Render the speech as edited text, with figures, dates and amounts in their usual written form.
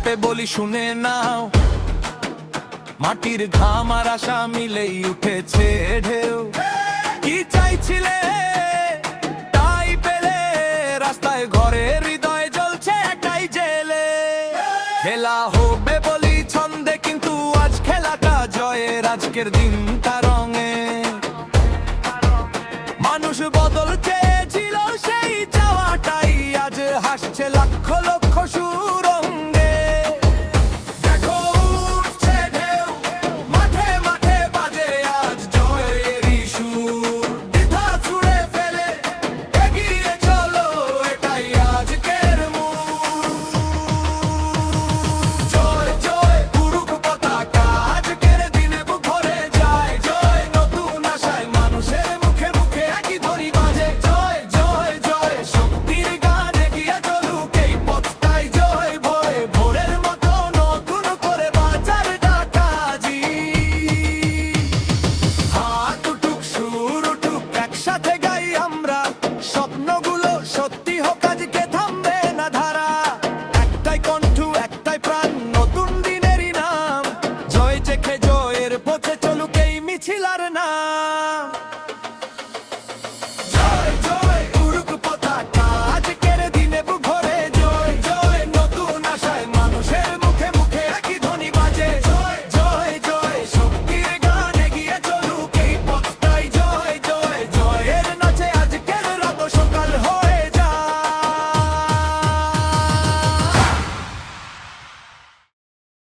চেপে বলি শুনে নাও, মাটির ঘাম আর আশা মিলেই উঠেছে ঢেউ। কি চাইছিলে তাই পেলে, রাস্তায় ঘরে হৃদয় জ্বলছে একাই জেলে। খেলা হবে বলি ছন্দে, কিন্তু আজ খেলাটা জয়ের, আজকের দিনটা রঙে। মানুষ বদল চেয়েছিল, সেই চাওয়াটাই আজ হাসছে লাখ লোক।